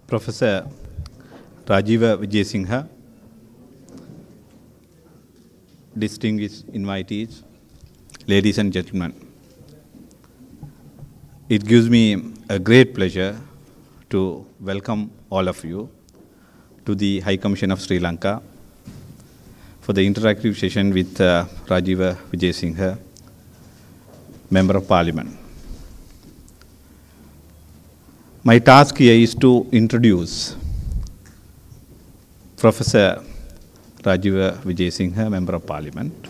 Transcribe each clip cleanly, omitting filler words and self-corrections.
Professor Rajiva Wijesinha, distinguished invitees, ladies and gentlemen. It gives me a great pleasure to welcome all of you to the High Commission of Sri Lanka for the interactive session with Rajiva Wijesinha, Member of Parliament. My task here is to introduce Professor Rajiva Wijesinha, Member of Parliament,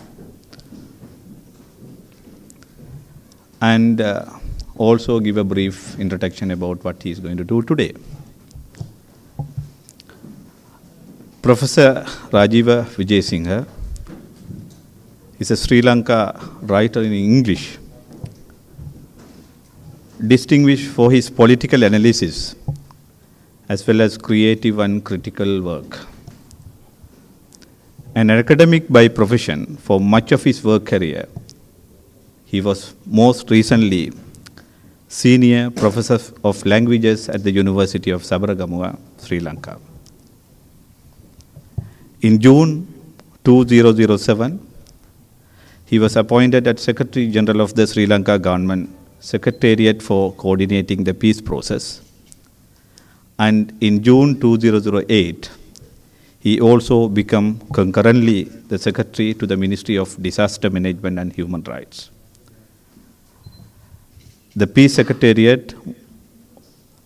and also give a brief introduction about what he is going to do today. Professor Rajiva Wijesinha is a Sri Lanka writer in English, distinguished for his political analysis as well as creative and critical work. An academic by profession for much of his work career, he was most recently Senior Professor of Languages at the University of Sabaragamuwa, Sri Lanka. In June 2007, he was appointed as Secretary General of the Sri Lanka Government Secretariat for coordinating the peace process. And in June 2008, he also became concurrently the Secretary to the Ministry of Disaster Management and Human Rights. The Peace Secretariat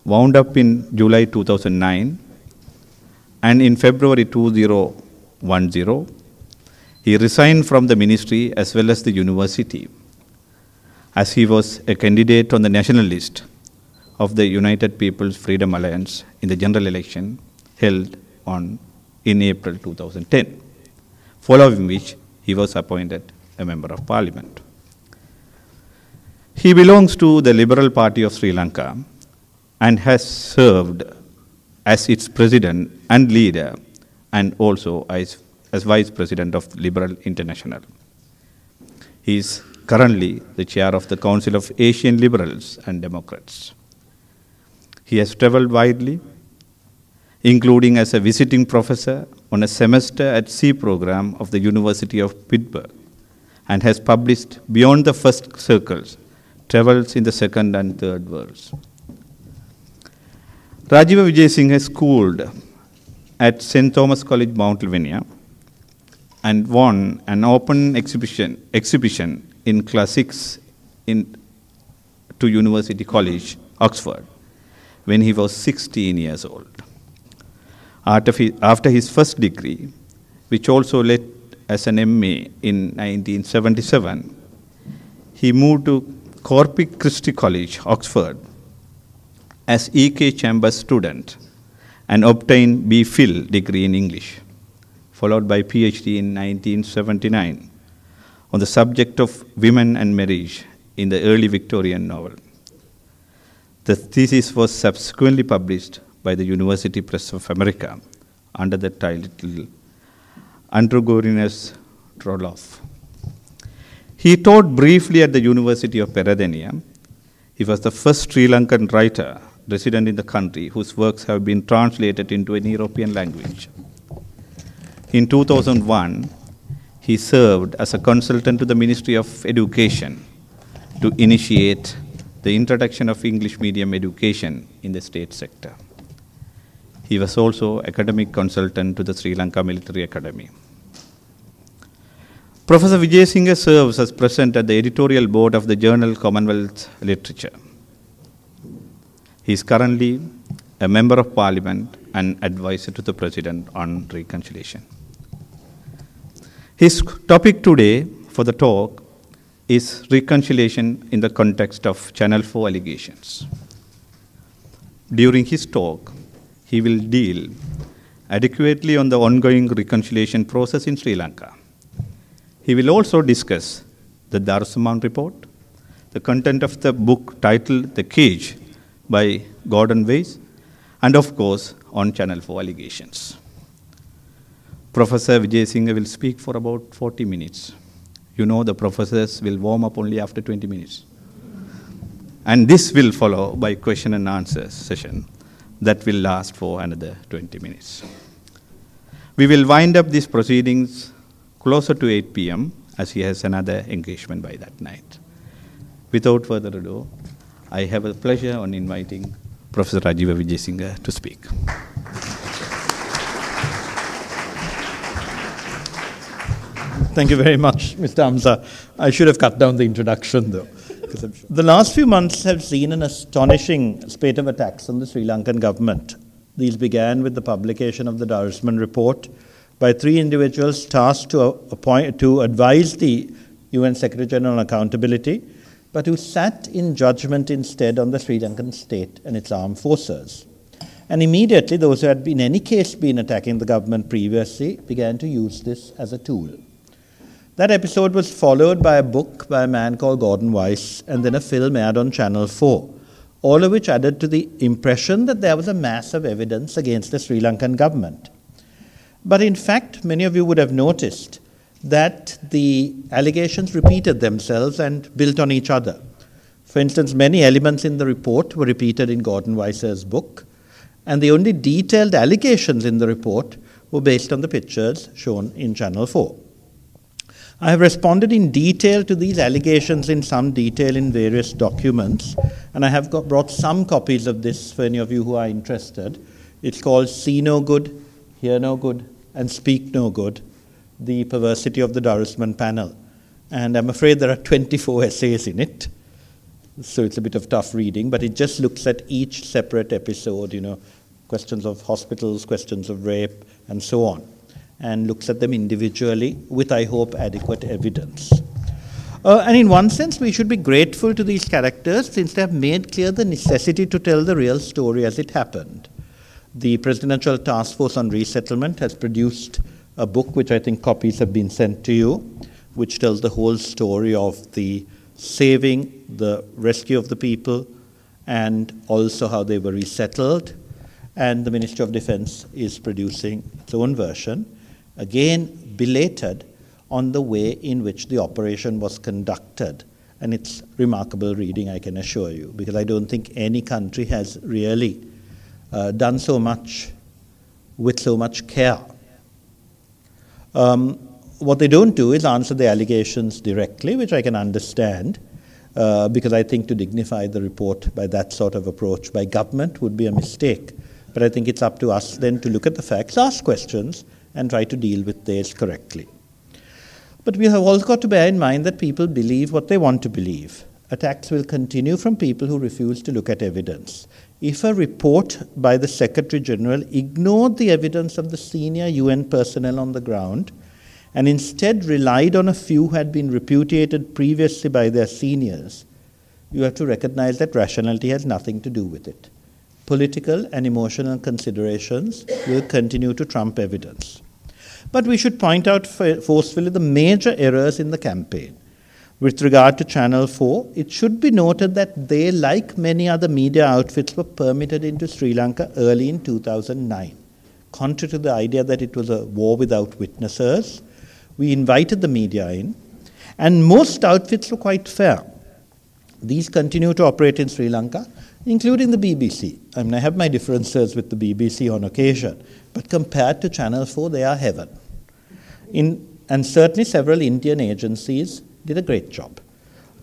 wound up in July 2009, and in February 2010, he resigned from the ministry as well as the university, as he was a candidate on the national list of the United People's Freedom Alliance in the general election held in April 2010, following which he was appointed a Member of Parliament. He belongs to the Liberal Party of Sri Lanka and has served as its president and leader, and also as Vice President of Liberal International. He is currently the chair of the Council of Asian Liberals and Democrats. He has traveled widely, including as a visiting professor on a semester at sea program of the University of Pittsburgh, and has published beyond the first circles, travels in the second and third worlds. Rajiva Wijesinha schooled at St. Thomas College, Mount Lavinia, and won an open exhibition in classics to University College, Oxford, when he was 16 years old. After his first degree, which also led as an MA in 1977, he moved to Corpus Christi College, Oxford, as E.K. Chambers student and obtained B.Phil degree in English, followed by PhD in 1979 on the subject of women and marriage in the early Victorian novel. The thesis was subsequently published by the University Press of America under the title Androgynous Trollope. He taught briefly at the University of Peradeniya. He was the first Sri Lankan writer resident in the country whose works have been translated into an European language. In 2001, he served as a consultant to the Ministry of Education to initiate the introduction of English medium education in the state sector. He was also academic consultant to the Sri Lanka Military Academy. Professor Wijesinha serves as president at the editorial board of the journal Commonwealth Literature. He is currently a Member of Parliament and advisor to the President on reconciliation. His topic today for the talk is reconciliation in the context of Channel 4 allegations. During his talk, he will deal adequately on the ongoing reconciliation process in Sri Lanka. He will also discuss the Darusman Report, the content of the book titled The Cage by Gordon Weiss, and of course on Channel 4 allegations. Professor Wijesinha will speak for about 40 minutes. You know the professors will warm up only after 20 minutes. And this will follow by question and answer session that will last for another 20 minutes. We will wind up these proceedings closer to 8 p.m. as he has another engagement by that night. Without further ado, I have a pleasure on inviting Professor Rajiva Wijesinha to speak. Thank you very much, Mr. Hamza. I should have cut down the introduction, though. The last few months have seen an astonishing spate of attacks on the Sri Lankan government. These began with the publication of the Darusman Report by 3 individuals tasked to advise the UN Secretary General on accountability, but who sat in judgment instead on the Sri Lankan state and its armed forces. And immediately, those who had in any case been attacking the government previously began to use this as a tool. That episode was followed by a book by a man called Gordon Weiss, and then a film aired on Channel 4, all of which added to the impression that there was a mass of evidence against the Sri Lankan government. But in fact, many of you would have noticed that the allegations repeated themselves and built on each other. For instance, many elements in the report were repeated in Gordon Weiss's book, and the only detailed allegations in the report were based on the pictures shown in Channel 4. I have responded in detail to these allegations in some detail in various documents, and I have brought some copies of this for any of you who are interested. It's called See No Good, Hear No Good, and Speak No Good, The Perversity of the Darusman Panel. And I'm afraid there are 24 essays in it, so it's a bit of tough reading, but it just looks at each separate episode, questions of hospitals, questions of rape, and so on, and looks at them individually with, I hope, adequate evidence. And in one sense, we should be grateful to these characters since they have made clear the necessity to tell the real story as it happened. The Presidential Task Force on Resettlement has produced a book, which I think copies have been sent to you, which tells the whole story of the saving, the rescue of the people, and also how they were resettled. And the Ministry of Defense is producing its own version, again belated on the way in which the operation was conducted. And it's remarkable reading, I can assure you, because I don't think any country has really done so much with so much care. What they don't do is answer the allegations directly, which I can understand, because I think to dignify the report by that sort of approach by government would be a mistake. But I think it's up to us then to look at the facts, ask questions, and try to deal with these correctly. But we have also got to bear in mind that people believe what they want to believe. Attacks will continue from people who refuse to look at evidence. If a report by the Secretary General ignored the evidence of the senior UN personnel on the ground and instead relied on a few who had been repudiated previously by their seniors, you have to recognize that rationality has nothing to do with it. Political and emotional considerations will continue to trump evidence. But we should point out forcefully the major errors in the campaign. With regard to Channel 4, it should be noted that they, like many other media outfits, were permitted into Sri Lanka early in 2009. Contrary to the idea that it was a war without witnesses, we invited the media in, and most outfits were quite fair. These continue to operate in Sri Lanka, including the BBC. I mean, I have my differences with the BBC on occasion, but compared to Channel 4, they are heaven. And certainly several Indian agencies did a great job.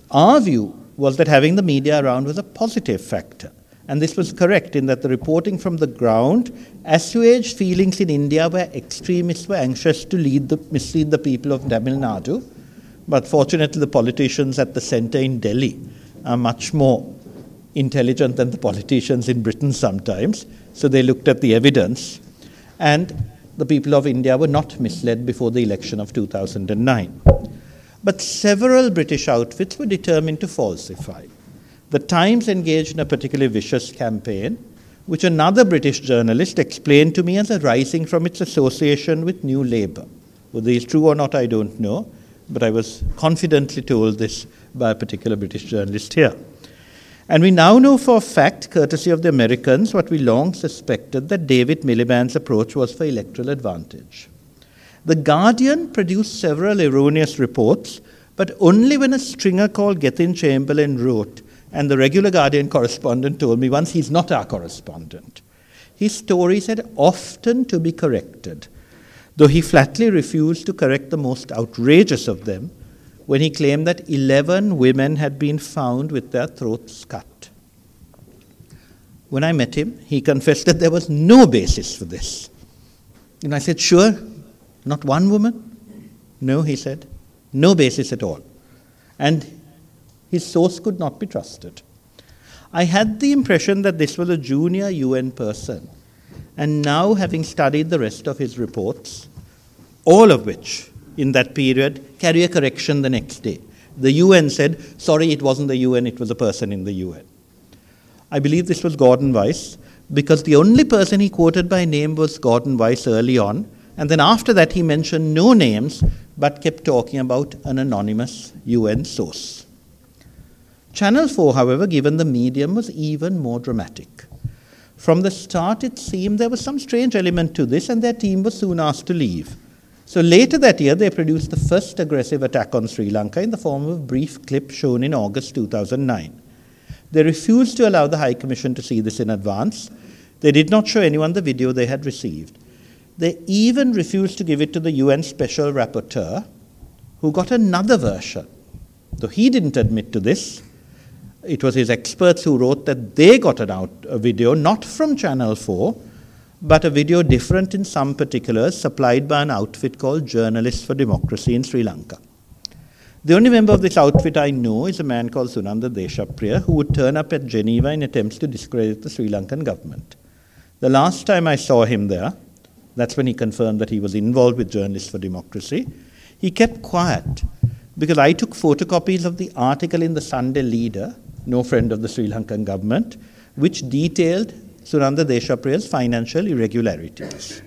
Our view was that having the media around was a positive factor, and this was correct in that the reporting from the ground assuaged feelings in India where extremists were anxious to mislead the people of Tamil Nadu, but fortunately the politicians at the centre in Delhi are much more intelligent than the politicians in Britain sometimes, so they looked at the evidence, and the people of India were not misled before the election of 2009. But several British outfits were determined to falsify. The Times engaged in a particularly vicious campaign, which another British journalist explained to me as arising from its association with New Labour. Whether it's true or not, I don't know, but I was confidently told this by a particular British journalist here. And we now know for a fact, courtesy of the Americans, what we long suspected, that David Miliband's approach was for electoral advantage. The Guardian produced several erroneous reports, but only when a stringer called Gethin Chamberlain wrote, and the regular Guardian correspondent told me once he's not our correspondent. his stories had often to be corrected, though he flatly refused to correct the most outrageous of them when he claimed that 11 women had been found with their throats cut. When I met him, he confessed that there was no basis for this. And I said, sure, not one woman? No, he said, no basis at all. And his source could not be trusted. I had the impression that this was a junior UN person, and now having studied the rest of his reports, all of which in that period carry a correction the next day. The UN said, sorry, it wasn't the UN, it was a person in the UN. I believe this was Gordon Weiss, because the only person he quoted by name was Gordon Weiss early on, and then after that he mentioned no names, but kept talking about an anonymous UN source. Channel 4, however, given the medium, was even more dramatic. From the start, it seemed there was some strange element to this, and their team was soon asked to leave. So later that year, they produced the first aggressive attack on Sri Lanka in the form of a brief clip shown in August 2009. They refused to allow the High Commission to see this in advance. They did not show anyone the video they had received. They even refused to give it to the UN Special Rapporteur, who got another version. Though he didn't admit to this, it was his experts who wrote that they got a video not from Channel 4, but a video different in some particulars, supplied by an outfit called Journalists for Democracy in Sri Lanka. The only member of this outfit I know is a man called Sunanda Deshapriya, who would turn up at Geneva in attempts to discredit the Sri Lankan government. The last time I saw him there, that's when he confirmed that he was involved with Journalists for Democracy, he kept quiet because I took photocopies of the article in the Sunday Leader, no friend of the Sri Lankan government, which detailed Sunanda Deshapriya's financial irregularities.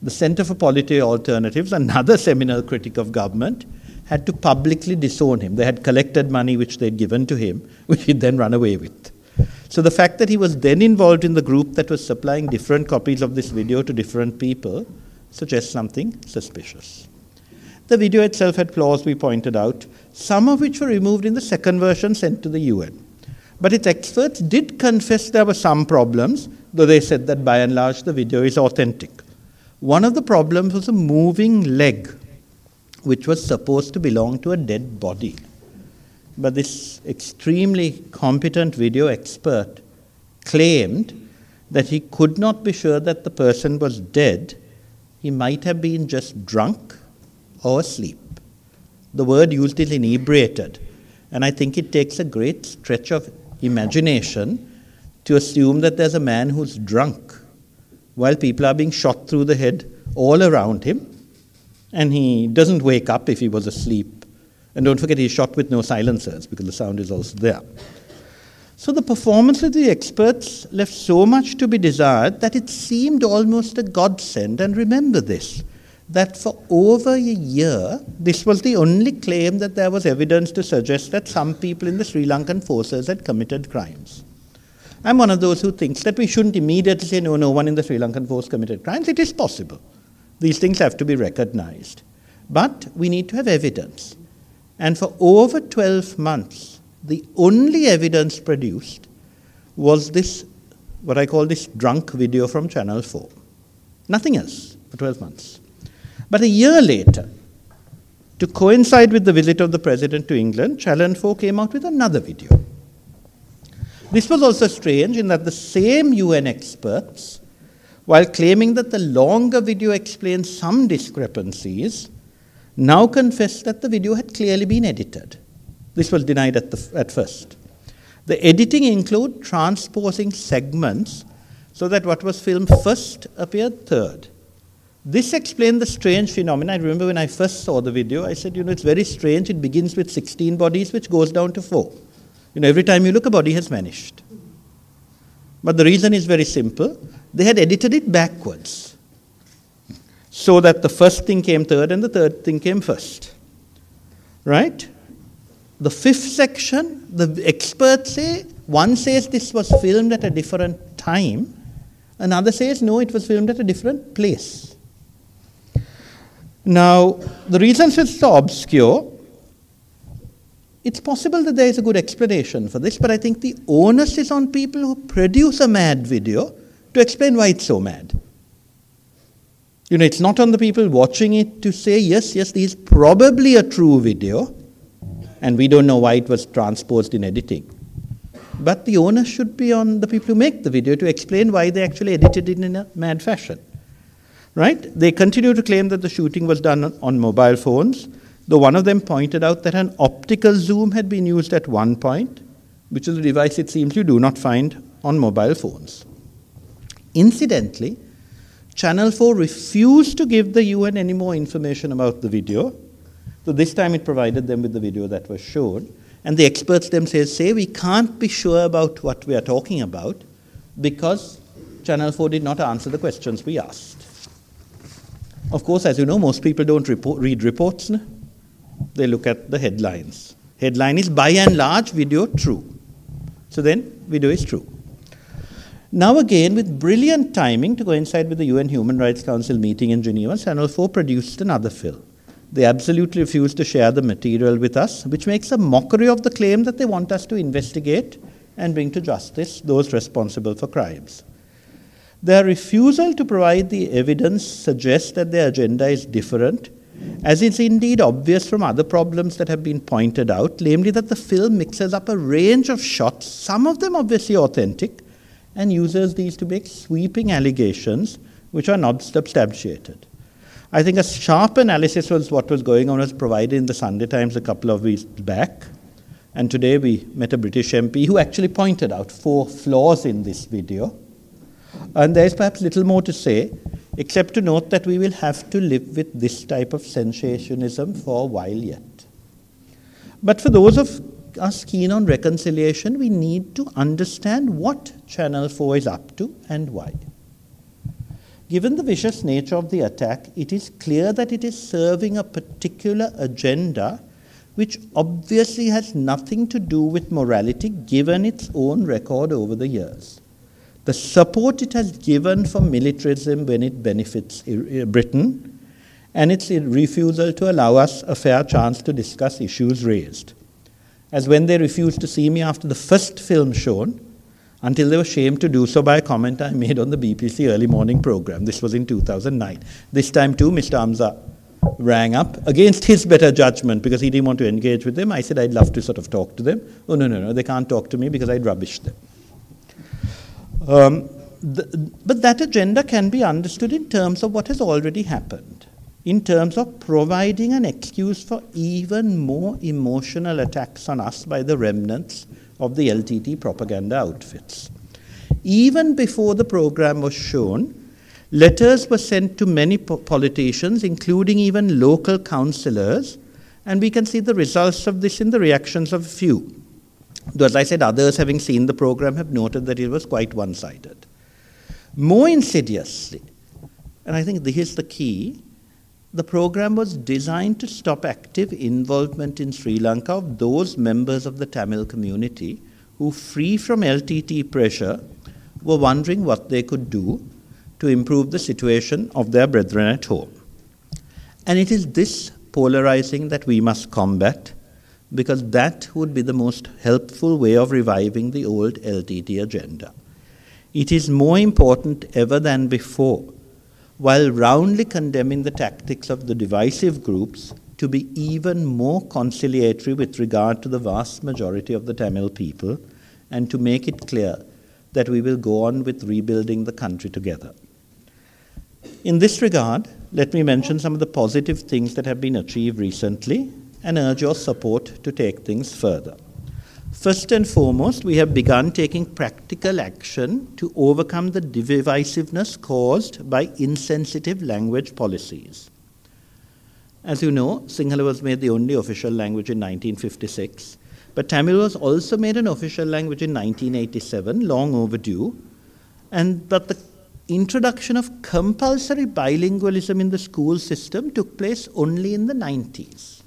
The Centre for Polity Alternatives, another seminal critic of government, had to publicly disown him. They had collected money which they'd given to him, which he'd then run away with. So the fact that he was then involved in the group that was supplying different copies of this video to different people suggests something suspicious. The video itself had flaws, we pointed out, some of which were removed in the second version sent to the UN. But its experts did confess there were some problems, though they said that by and large the video is authentic. One of the problems was a moving leg, which was supposed to belong to a dead body. But this extremely competent video expert claimed that he could not be sure that the person was dead. He might have been just drunk or asleep. The word used is inebriated, and I think it takes a great stretch of imagination to assume that there's a man who's drunk while people are being shot through the head all around him, and he doesn't wake up if he was asleep. And don't forget, he's shot with no silencers because the sound is also there. So the performance of the experts left so much to be desired that it seemed almost a godsend. And remember this, that for over a year, this was the only claim that there was evidence to suggest that some people in the Sri Lankan forces had committed crimes. I'm one of those who thinks that we shouldn't immediately say, no one in the Sri Lankan force committed crimes. It is possible. These things have to be recognized. But we need to have evidence. And for over 12 months, the only evidence produced was this, what I call this drunk video from Channel 4. Nothing else for 12 months. But a year later, to coincide with the visit of the President to England, Channel 4 came out with another video. This was also strange in that the same UN experts, while claiming that the longer video explained some discrepancies, now confessed that the video had clearly been edited. This was denied at first. The editing included transposing segments so that what was filmed first appeared third. This explained the strange phenomenon. I remember when I first saw the video, I said, it's very strange. It begins with 16 bodies, which goes down to 4. Every time you look, a body has vanished. But the reason is very simple. They had edited it backwards, so that the first thing came third and the third thing came first. Right? The fifth section, the experts say, one says this was filmed at a different time, another says, no, it was filmed at a different place. Now, the reasons are so obscure. It's possible that there is a good explanation for this, but I think the onus is on people who produce a mad video to explain why it's so mad. You know, it's not on the people watching it to say, yes, this is probably a true video, and we don't know why it was transposed in editing. But the onus should be on the people who make the video to explain why they actually edited it in a mad fashion. Right? They continue to claim that the shooting was done on mobile phones, though one of them pointed out that an optical zoom had been used at one point, which is a device it seems you do not find on mobile phones. Incidentally, Channel 4 refused to give the UN any more information about the video. So this time it provided them with the video that was shown. And the experts themselves say we can't be sure about what we are talking about because Channel 4 did not answer the questions we asked. Of course, as you know, most people don't read reports. No? They look at the headlines. Headline is, by and large, video true. So then, video is true. Now again, with brilliant timing to coincide with the UN Human Rights Council meeting in Geneva, Channel 4 produced another film. They absolutely refused to share the material with us, which makes a mockery of the claim that they want us to investigate and bring to justice those responsible for crimes. Their refusal to provide the evidence suggests that their agenda is different, as is indeed obvious from other problems that have been pointed out, namely that the film mixes up a range of shots, some of them obviously authentic, and uses these to make sweeping allegations which are not substantiated. I think a sharp analysis was what was going on was provided in the Sunday Times a couple of weeks back. And today we met a British MP who actually pointed out 4 flaws in this video. And there is perhaps little more to say, except to note that we will have to live with this type of sensationalism for a while yet. But for those of us keen on reconciliation, we need to understand what Channel 4 is up to and why. Given the vicious nature of the attack, it is clear that it is serving a particular agenda which obviously has nothing to do with morality given its own record over the years. The support it has given for militarism when it benefits Britain, and its refusal to allow us a fair chance to discuss issues raised. As when they refused to see me after the first film shown, until they were ashamed to do so by a comment I made on the BBC early morning program. This was in 2009. This time too, Mr. Hamza rang up against his better judgment because he didn't want to engage with them. I said I'd love to sort of talk to them. Oh, no, they can't talk to me because I'd rubbish them. But that agenda can be understood in terms of what has already happened, in terms of providing an excuse for even more emotional attacks on us by the remnants of the LTT propaganda outfits. Even before the program was shown, letters were sent to many politicians, including even local councillors, and we can see the results of this in the reactions of a few. Though, as I said, others having seen the program have noted that it was quite one-sided. More insidiously, and I think this is the key, the program was designed to stop active involvement in Sri Lanka of those members of the Tamil community who, free from LTT pressure, were wondering what they could do to improve the situation of their brethren at home. And it is this polarizing that we must combat, because that would be the most helpful way of reviving the old LTT agenda. It is more important ever than before, while roundly condemning the tactics of the divisive groups, to be even more conciliatory with regard to the vast majority of the Tamil people, and to make it clear that we will go on with rebuilding the country together. In this regard, let me mention some of the positive things that have been achieved recently and urge your support to take things further. First and foremost, we have begun taking practical action to overcome the divisiveness caused by insensitive language policies. As you know, Sinhala was made the only official language in 1956, but Tamil was also made an official language in 1987, long overdue, but the introduction of compulsory bilingualism in the school system took place only in the 90s.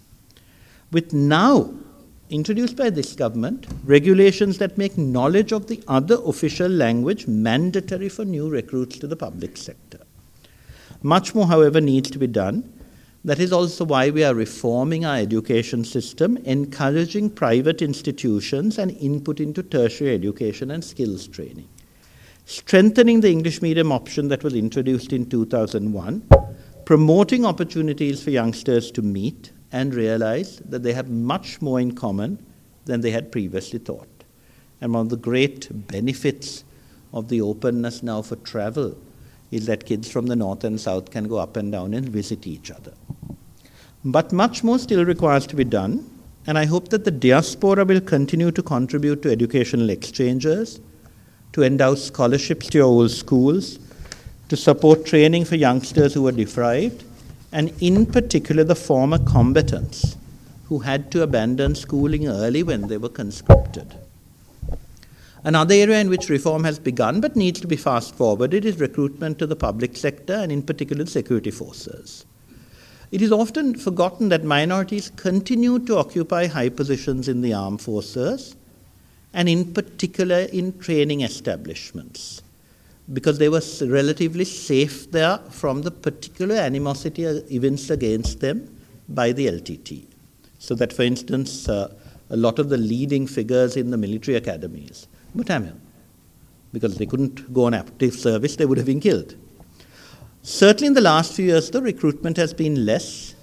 With now, introduced by this government, regulations that make knowledge of the other official language mandatory for new recruits to the public sector. Much more, however, needs to be done. That is also why we are reforming our education system, encouraging private institutions and input into tertiary education and skills training. strengthening the English medium option that was introduced in 2001, promoting opportunities for youngsters to meet and realize that they have much more in common than they had previously thought. And one of the great benefits of the openness now for travel is that kids from the north and south can go up and down and visit each other. But much more still requires to be done, and I hope that the diaspora will continue to contribute to educational exchanges, to endow scholarships to your old schools, to support training for youngsters who were deprived, and in particular the former combatants who had to abandon schooling early when they were conscripted. Another area in which reform has begun but needs to be fast-forwarded is recruitment to the public sector and in particular security forces. It is often forgotten that minorities continue to occupy high positions in the armed forces and in particular in training establishments, because they were relatively safe there from the particular animosity evinced against them by the LTT. So that, for instance, a lot of the leading figures in the military academies were Tamil. Because they couldn't go on active service, they would have been killed. Certainly in the last few years, the recruitment has been less.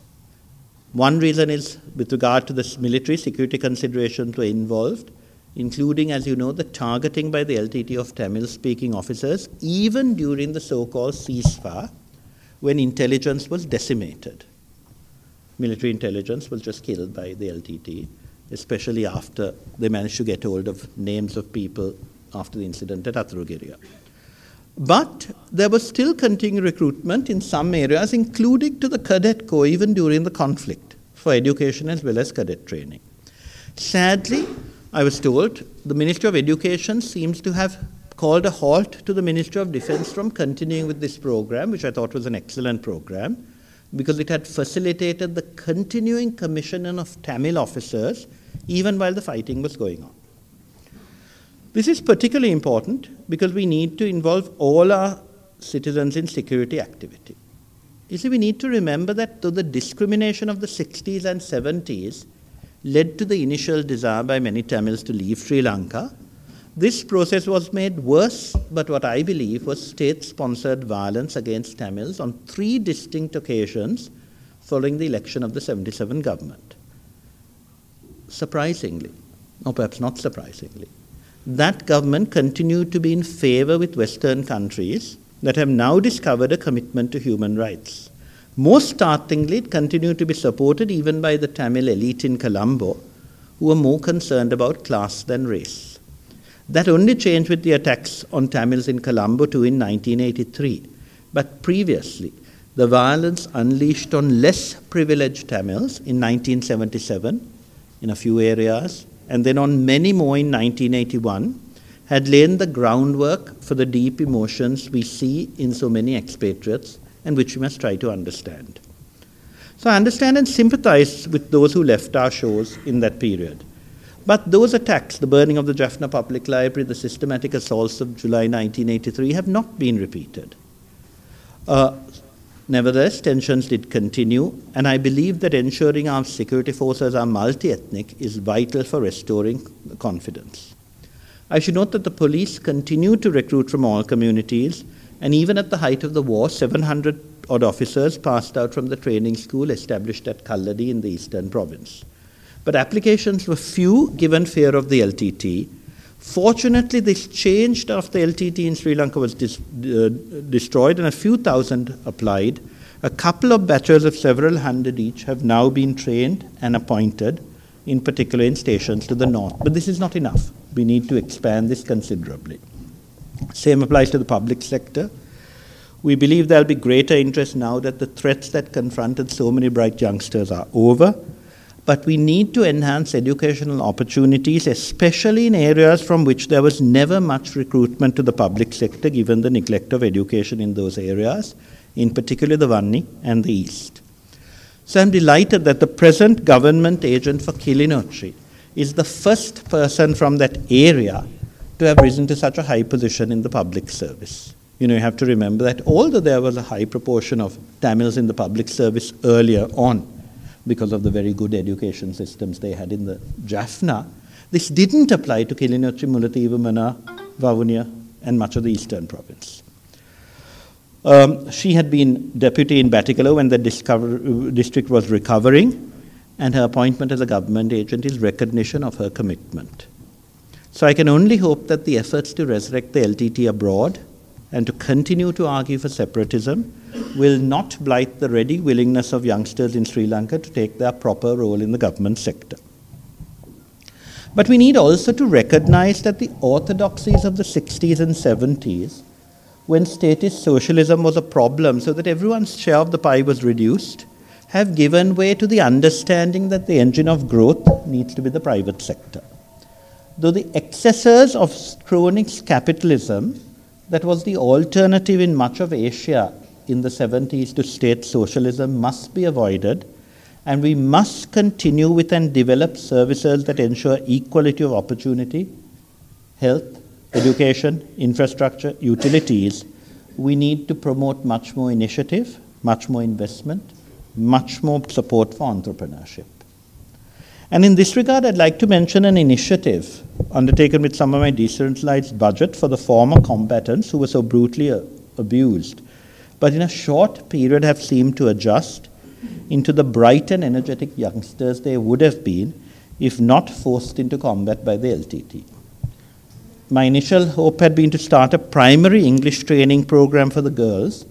One reason is with regard to the military security considerations were involved, including, as you know, the targeting by the LTT of Tamil-speaking officers, even during the so-called ceasefire, when intelligence was decimated. Military intelligence was just killed by the LTT, especially after they managed to get hold of names of people after the incident at Athrugiriya. But there was still continuing recruitment in some areas, including to the cadet corps, even during the conflict, for education as well as cadet training. Sadly, I was told the Ministry of Education seems to have called a halt to the Ministry of Defense from continuing with this program, which I thought was an excellent program, because it had facilitated the continuing commissioning of Tamil officers even while the fighting was going on. This is particularly important because we need to involve all our citizens in security activity. You see, we need to remember that though the discrimination of the 60s and 70s led to the initial desire by many Tamils to leave Sri Lanka, this process was made worse, but what I believe was state-sponsored violence against Tamils on 3 distinct occasions following the election of the 77 government. Surprisingly, or perhaps not surprisingly, that government continued to be in favor with Western countries that have now discovered a commitment to human rights. Most startlingly, it continued to be supported even by the Tamil elite in Colombo, who were more concerned about class than race. That only changed with the attacks on Tamils in Colombo too in 1983. But previously, the violence unleashed on less privileged Tamils in 1977 in a few areas, and then on many more in 1981, had laid the groundwork for the deep emotions we see in so many expatriates and which we must try to understand. So I understand and sympathize with those who left our shores in that period. But those attacks, the burning of the Jaffna Public Library, the systematic assaults of July 1983, have not been repeated. Nevertheless, tensions did continue, and I believe that ensuring our security forces are multi-ethnic is vital for restoring confidence. I should note that the police continue to recruit from all communities, and even at the height of the war, 700-odd officers passed out from the training school established at Kalladi in the eastern province. But applications were few given fear of the LTT. Fortunately, this changed after the LTT in Sri Lanka was destroyed and a few thousand applied. A couple of batches of several hundred each have now been trained and appointed, in particular in stations to the north. But this is not enough. We need to expand this considerably. Same applies to the public sector. We believe there will be greater interest now that the threats that confronted so many bright youngsters are over. But we need to enhance educational opportunities, especially in areas from which there was never much recruitment to the public sector, given the neglect of education in those areas, in particular the Vanni and the East. So I'm delighted that the present government agent for Kilinochchi is the first person from that area to have risen to such a high position in the public service. You know, you have to remember that although there was a high proportion of Tamils in the public service earlier on, because of the very good education systems they had in the Jaffna, this didn't apply to Kilinochchi, Mullaitivu, Mana, Vavuniya, and much of the eastern province. She had been deputy in Batticaloa when the district was recovering, and her appointment as a government agent is recognition of her commitment. So I can only hope that the efforts to resurrect the LTT abroad and to continue to argue for separatism will not blight the ready willingness of youngsters in Sri Lanka to take their proper role in the government sector. But we need also to recognize that the orthodoxies of the 60s and 70s, when statist socialism was a problem so that everyone's share of the pie was reduced, have given way to the understanding that the engine of growth needs to be the private sector. Though the excesses of crony capitalism, that was the alternative in much of Asia in the 70s to state socialism, must be avoided, and we must continue with and develop services that ensure equality of opportunity, health, education, infrastructure, utilities. We need to promote much more initiative, much more investment, much more support for entrepreneurship. And in this regard, I'd like to mention an initiative undertaken with some of my decentralized budget for the former combatants who were so brutally abused, but in a short period have seemed to adjust into the bright and energetic youngsters they would have been if not forced into combat by the LTT. My initial hope had been to start a primary English training program for the girls,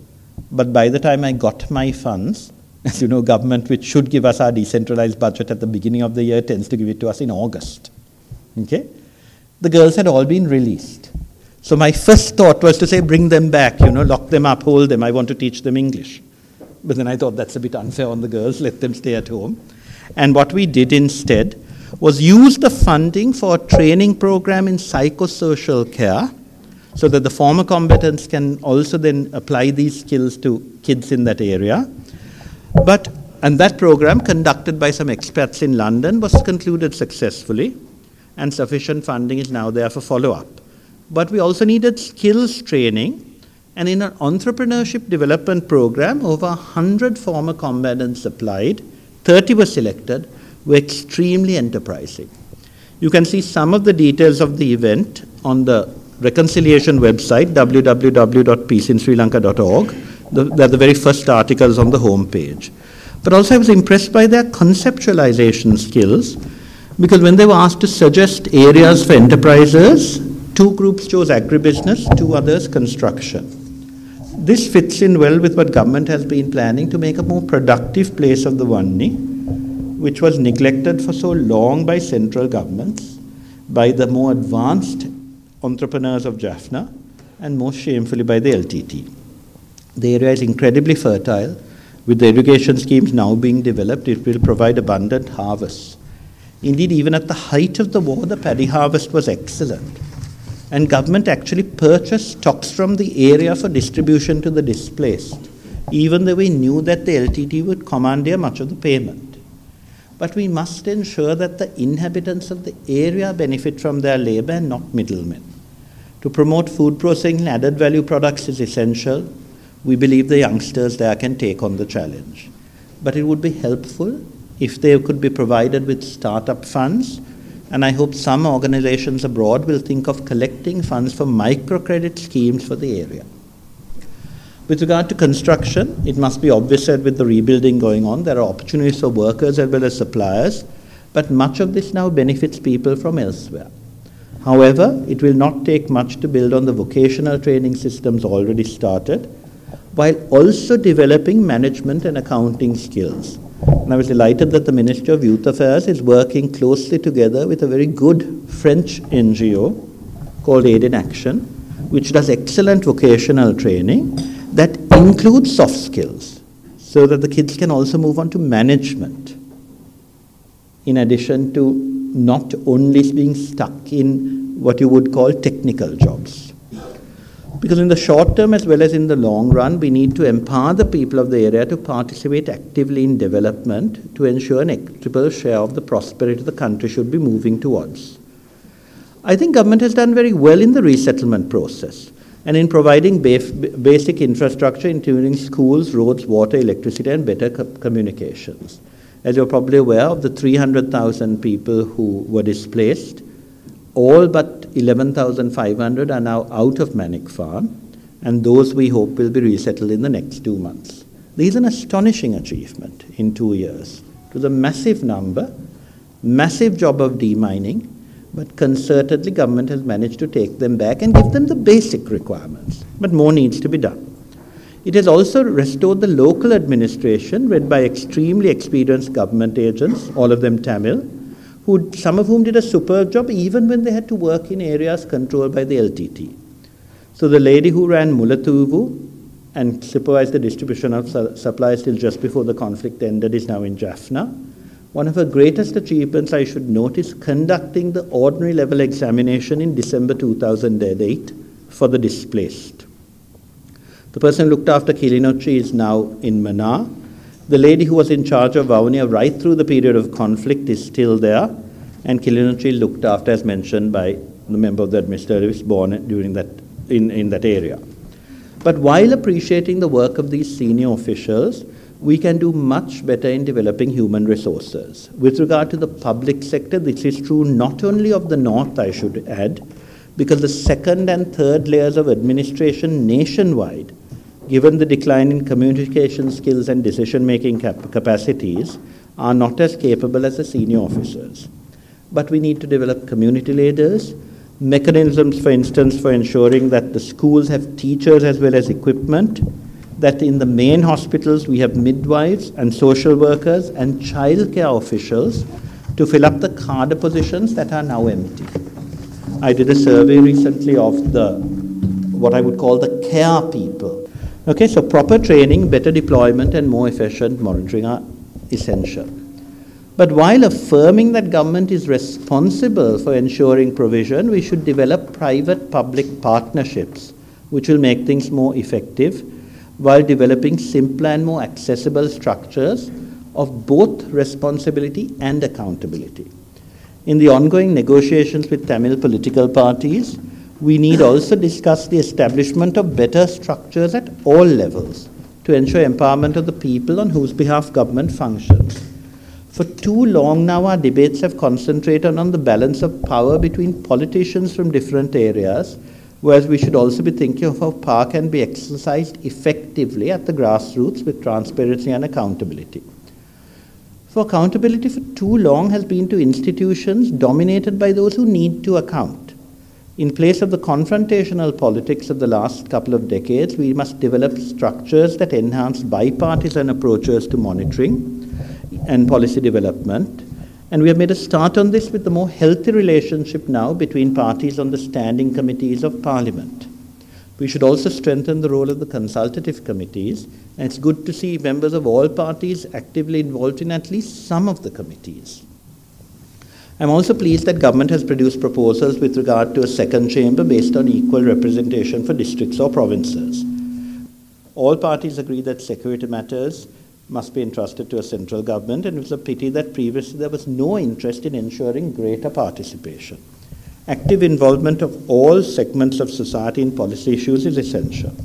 but by the time I got my funds, as you know, government, which should give us our decentralized budget at the beginning of the year, tends to give it to us in August. Okay? The girls had all been released. So my first thought was to say, bring them back, lock them up, hold them, I want to teach them English. But then I thought that's a bit unfair on the girls, let them stay at home. And what we did instead was use the funding for a training program in psychosocial care so that the former combatants can also then apply these skills to kids in that area. And that program, conducted by some expats in London, was concluded successfully, and sufficient funding is now there for follow-up. But we also needed skills training, and in an entrepreneurship development program, over 100 former combatants applied, 30 were selected, were extremely enterprising. You can see some of the details of the event on the Reconciliation website, www.peaceinsrilanka.org. They're the very first articles on the home page. But also I was impressed by their conceptualization skills, because when they were asked to suggest areas for enterprises, 2 groups chose agribusiness, 2 others construction. This fits in well with what government has been planning to make a more productive place of the Vanni, which was neglected for so long by central governments, by the more advanced entrepreneurs of Jaffna, and most shamefully by the LTT. The area is incredibly fertile. With the irrigation schemes now being developed, it will provide abundant harvests. Indeed, even at the height of the war, the paddy harvest was excellent. And government actually purchased stocks from the area for distribution to the displaced, even though we knew that the LTT would commandeer much of the payment. But we must ensure that the inhabitants of the area benefit from their labor and not middlemen. To promote food processing and added value products is essential. We believe the youngsters there can take on the challenge. But it would be helpful if they could be provided with startup funds, and I hope some organizations abroad will think of collecting funds for microcredit schemes for the area. With regard to construction, it must be obvious that with the rebuilding going on, there are opportunities for workers as well as suppliers, but much of this now benefits people from elsewhere. However, it will not take much to build on the vocational training systems already started, while also developing management and accounting skills. And I was delighted that the Ministry of Youth Affairs is working closely together with a very good French NGO called Aid in Action, which does excellent vocational training that includes soft skills, so that the kids can also move on to management, in addition to not only being stuck in what you would call technical jobs. Because in the short term as well as in the long run, we need to empower the people of the area to participate actively in development to ensure an equitable share of the prosperity the country should be moving towards. I think government has done very well in the resettlement process and in providing basic infrastructure, including schools, roads, water, electricity, and better communications. As you're probably aware, of the 300,000 people who were displaced, all but 11,500 are now out of Manik Farm, and those we hope will be resettled in the next 2 months. This is an astonishing achievement in 2 years. It was a massive number, massive job of demining, but concertedly government has managed to take them back and give them the basic requirements. But more needs to be done. It has also restored the local administration, led by extremely experienced government agents, all of them Tamil, some of whom did a superb job even when they had to work in areas controlled by the LTT. So the lady who ran Mulathuvu and supervised the distribution of supplies till just before the conflict ended is now in Jaffna. One of her greatest achievements, I should note, is conducting the ordinary level examination in December 2008 for the displaced. The person who looked after Kilinochi is now in Mannar. The lady who was in charge of Vavuniya right through the period of conflict is still there, and Kilinochi looked after, as mentioned by the member of the administrative born during that, in that area. But while appreciating the work of these senior officials, we can do much better in developing human resources. With regard to the public sector, this is true not only of the North, I should add, because the second and third layers of administration nationwide, given the decline in communication skills and decision-making capacities, are not as capable as the senior officers. But we need to develop community leaders, mechanisms, for instance, for ensuring that the schools have teachers as well as equipment, that in the main hospitals we have midwives and social workers and childcare officials to fill up the cadre positions that are now empty. I did a survey recently of what I would call the care people. Okay, so proper training, better deployment, and more efficient monitoring are essential. But while affirming that government is responsible for ensuring provision, we should develop private-public partnerships which will make things more effective while developing simpler and more accessible structures of both responsibility and accountability. In the ongoing negotiations with Tamil political parties, we need also discuss the establishment of better structures at all levels to ensure empowerment of the people on whose behalf government functions. For too long now, our debates have concentrated on the balance of power between politicians from different areas, whereas we should also be thinking of how power can be exercised effectively at the grassroots with transparency and accountability. For accountability for too long has been to institutions dominated by those who need to account. In place of the confrontational politics of the last couple of decades, we must develop structures that enhance bipartisan approaches to monitoring and policy development. And we have made a start on this with the more healthy relationship now between parties on the standing committees of Parliament. We should also strengthen the role of the consultative committees, and it's good to see members of all parties actively involved in at least some of the committees. I'm also pleased that government has produced proposals with regard to a second chamber based on equal representation for districts or provinces. All parties agree that security matters must be entrusted to a central government, and it's a pity that previously there was no interest in ensuring greater participation. Active involvement of all segments of society in policy issues is essential.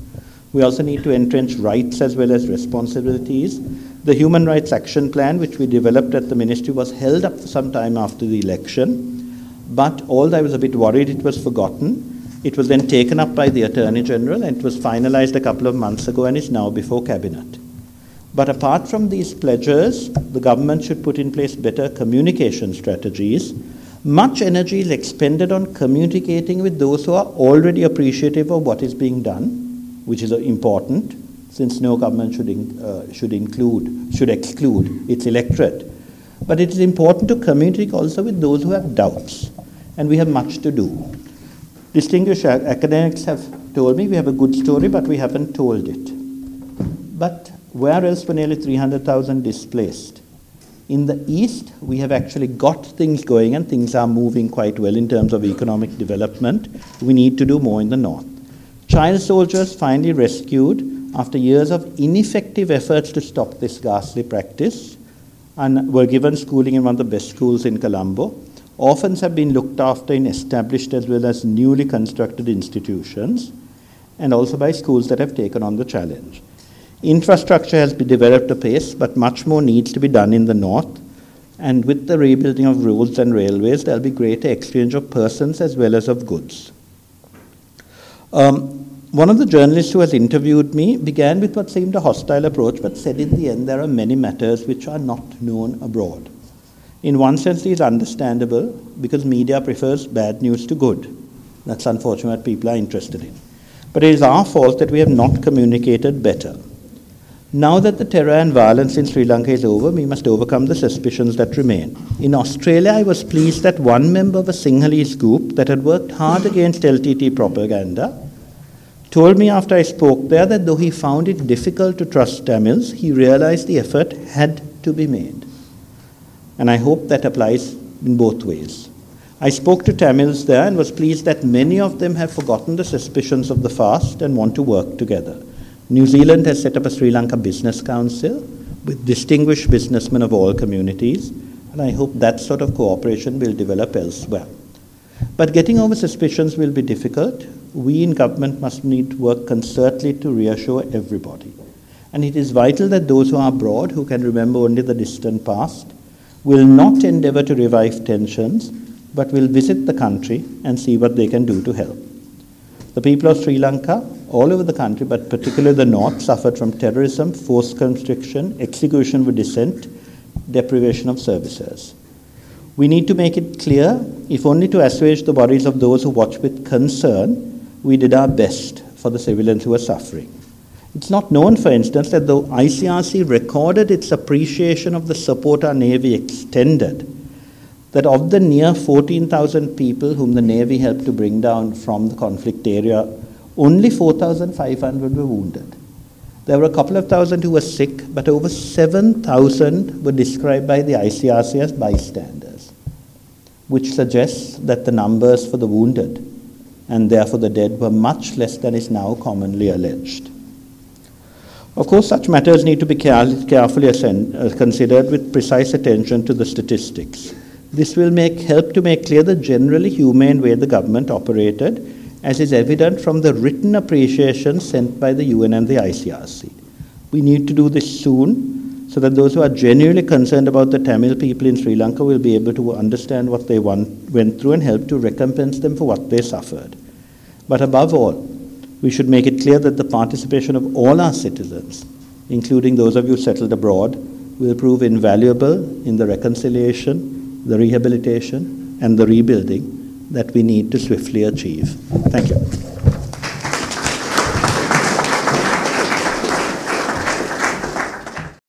We also need to entrench rights as well as responsibilities. The Human Rights Action Plan, which we developed at the Ministry, was held up for some time after the election, but although I was a bit worried it was forgotten, it was then taken up by the Attorney General, and it was finalized a couple of months ago and is now before Cabinet. But apart from these pledges, the government should put in place better communication strategies. Much energy is expended on communicating with those who are already appreciative of what is being done, which is important, since no government should exclude its electorate. But it is important to communicate also with those who have doubts, and we have much to do. Distinguished academics have told me we have a good story, but we haven't told it. But where else were nearly 300,000 displaced? In the East, we have actually got things going, and things are moving quite well in terms of economic development. We need to do more in the North. Child soldiers finally rescued after years of ineffective efforts to stop this ghastly practice, and were given schooling in one of the best schools in Colombo. Orphans have been looked after in established as well as newly constructed institutions, and also by schools that have taken on the challenge. Infrastructure has been developed apace, but much more needs to be done in the North. And with the rebuilding of roads and railways, there'll be greater exchange of persons as well as of goods. One of the journalists who has interviewed me began with what seemed a hostile approach, but said in the end there are many matters which are not known abroad. In one sense, it is understandable because media prefers bad news to good. That's unfortunate what people are interested in. But it is our fault that we have not communicated better. Now that the terror and violence in Sri Lanka is over, we must overcome the suspicions that remain. In Australia, I was pleased that one member of a Sinhalese group that had worked hard against LTT propaganda told me after I spoke there that though he found it difficult to trust Tamils, he realized the effort had to be made. And I hope that applies in both ways. I spoke to Tamils there and was pleased that many of them have forgotten the suspicions of the past and want to work together. New Zealand has set up a Sri Lanka Business Council with distinguished businessmen of all communities, and I hope that sort of cooperation will develop elsewhere. But getting over suspicions will be difficult. We in government must need to work concertedly to reassure everybody. And it is vital that those who are abroad, who can remember only the distant past, will not endeavour to revive tensions, but will visit the country and see what they can do to help. The people of Sri Lanka, all over the country, but particularly the north, suffered from terrorism, forced conscription, execution with dissent, deprivation of services. We need to make it clear, if only to assuage the worries of those who watch with concern, we did our best for the civilians who are suffering. It's not known, for instance, that the ICRC recorded its appreciation of the support our Navy extended, that of the near 14,000 people whom the Navy helped to bring down from the conflict area, only 4,500 were wounded. There were a couple of thousand who were sick, but over 7,000 were described by the ICRC as bystanders, which suggests that the numbers for the wounded and therefore the dead were much less than is now commonly alleged. Of course, such matters need to be carefully considered with precise attention to the statistics. This will help to make clear the generally humane way the government operated, as is evident from the written appreciation sent by the UN and the ICRC. We need to do this soon so that those who are genuinely concerned about the Tamil people in Sri Lanka will be able to understand what they went through and help to recompense them for what they suffered. But above all, we should make it clear that the participation of all our citizens, including those of you settled abroad, will prove invaluable in the reconciliation, the rehabilitation, and the rebuilding that we need to swiftly achieve. Thank you.